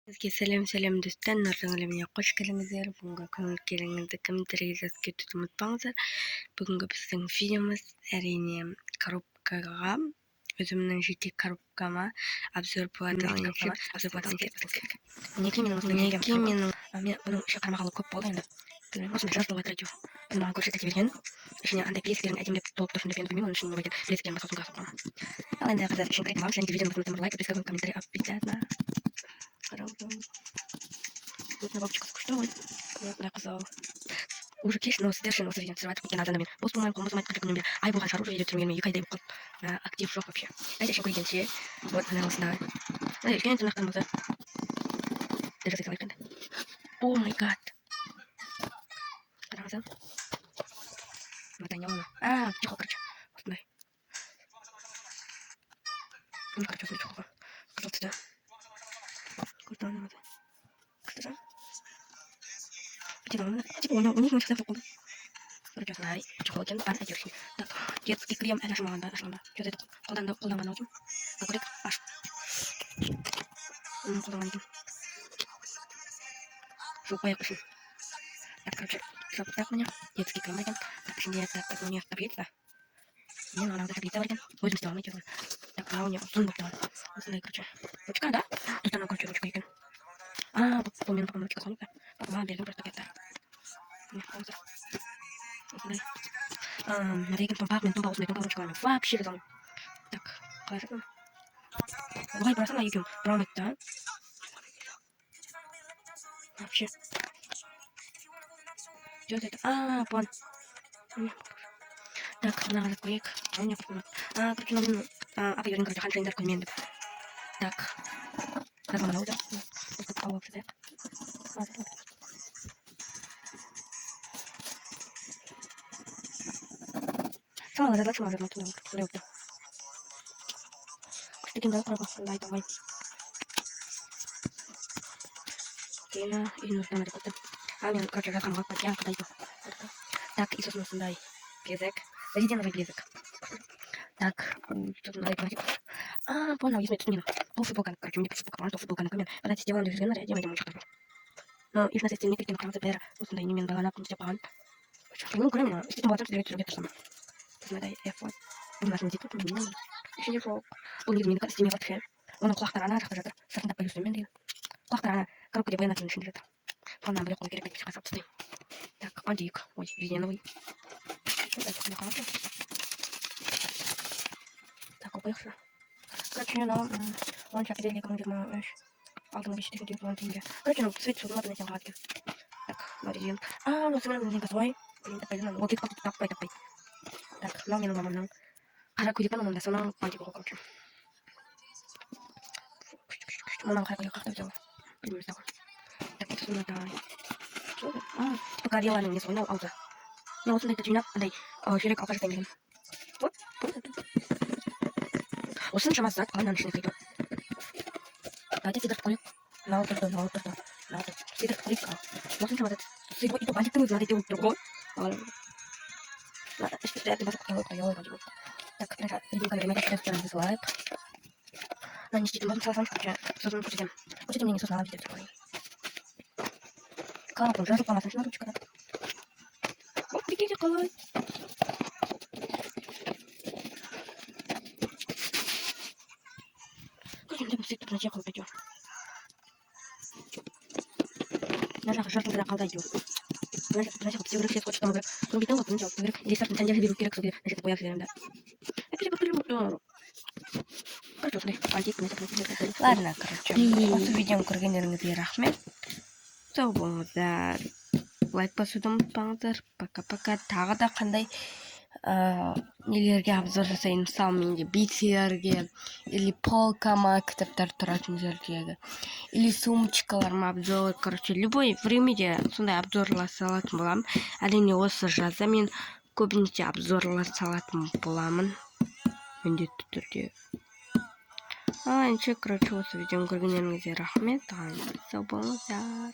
Сізге сәлем достар, нұрдың әлеміне қош келдіңіздер. Бүгінгі көңіл келіңізді комментарийге жазып кетуді ұмытпаңыздар. Бүгінгі біздің видеомыз әрине коробкаға, өзімнің жеке коробкама обзор болады. Мінекей мен бұның іші қарамағалы көп болды енді. Осындай жаз болып жатыр. Маған көрсете берген. Ішіне андай білезіктердің әдемілеп толып тұрсын деп енді білмеймін, оның ішіне не болған білезіктерін басқа сумка салып қойған. Ал енді қыздар үшін рекламам, және видеоны басымыздан лайк, подписка, комментарий обязательно. Вот на бабочку скуштовывать. Я показала. Уже кеш, но совершенно усреднен срывать руки надо на меня. Босс, по-моему, мать как номер. Ай, бухан шару идет термин, юкай дай актив шок вообще. Это еще курить все. Вот она узнала. Ну, я не знаю, как там. Даже ты лайк. О май гад. Раза. Матанёна. Тихо, короче. Вот, ну, короче, смотри, кажется, да. Куда она надо? Куда? Типа, у них мы сейчас покупаем. Короче, знай, чехолкен, одежки. Так, детский крем, это шманда. Что это? Куда мы носим? Какой аж. Куда мы носим? Жопа я пишу. Так, короче, жопа так у меня. Детский крем, так, şimdi так, у меня объект, да. Мне надо вот это объект, будем сделать, так, у меня сумка, да. Вот, короче, ручка, да? Тут она, короче, ручка, помню, ручка, сумка. Папа, берем просто это. Реген компактный, тумбаусный, ручками. Вообще там. Так, хорошо. Давай бросаем на егем. Промыть, да? Вообще. Что это? План. Так, надо курик. Короче, нам... Апайорин, короче, ханшин дарку имен. Так. Надо на утро. Сама задача может быть лёгкая. Таким да, пробовал, давай. Кина, и нужно надо как-то. Мне, короче, я сам как я когда иду. Так, Иисус нас дай. Безек. Резиновый безек. Так, тут надо говорить. Понял, если это не надо. Полфутболка, короче, мне полфутболка, например. Подать сделаем движение, я возьму что-то. Но из нас есть не каким красным пера. Вот на имен была на пункте пан. Ну, кроме меня, если ты молодец, ты где-то сам. Смотри, я вот. У нас не тут, не еще не шел. Он не как с теми вообще. Он плохо рано, расскажет. Сам так поюсь, мен. Плохо рано. Коробка где военная начинает лет. План нам блекло перекрыть сейчас собственно. Так, подик. Ой, резиновый. Так, поехали. Короче, нам он сейчас перед ликом где-то алтын бешті жүден туған теңге. Короче, ну, свет судың атына сен қалады. Так, мына резин. Ну, сымырын резинка свой. Вот это как-то таппай. Так, мынау менің мамамның қара көйлек анамда соның антигі ғой, короче. Мынау қара көйлек қақтап взяла. Білмеймін саған. Так, это сумма, да. Типа гореланың не свой, аузы. Я осындай жинап, андай жүрек алқа жасайын деген. Вот, осының шамасы зат қалайынан ішіне қиды. Давайте сидор кулик. На вот. Сидор кулик. Вот он вот. Сидор и то бандит мы надо делать другой. Надо специально это поёл. Так, наша ребенка время как сейчас высылает. На не сидим, сам скучаю. Создан пустим. Вот это мне не сознала видео такое. Как уже рукава на ручка. Вот прикиньте, колой. Как он там сидит, начал пойдёт. Нажал жертву для колдайдю. Нажал псевдо все хочет там говорит. Он видел, как он делал. Говорит, здесь так нельзя беру кирок себе. Значит, боях себе, да. Я перепутал. Короче, смотри, антик, ладно, короче. Осы видеоны көргендеріңізге рахмет. Сау болыңыздар. Лайк басуды ұмытпаңыздар. Пока-пока. Тағы да қандай нелерге обзор жасайын, мысалы менде битсерге или полкама, кітаптар тұратын жердегі, или сумочкаларыма обзор, короче, любой времяде сондай обзорлар салатын боламын. Әрине осы жазда мен көбінесе обзорлар салатын боламын, міндетті түрде. Короче, осы видеоны көргендеріңізге рахмет. Сау болыңыздар.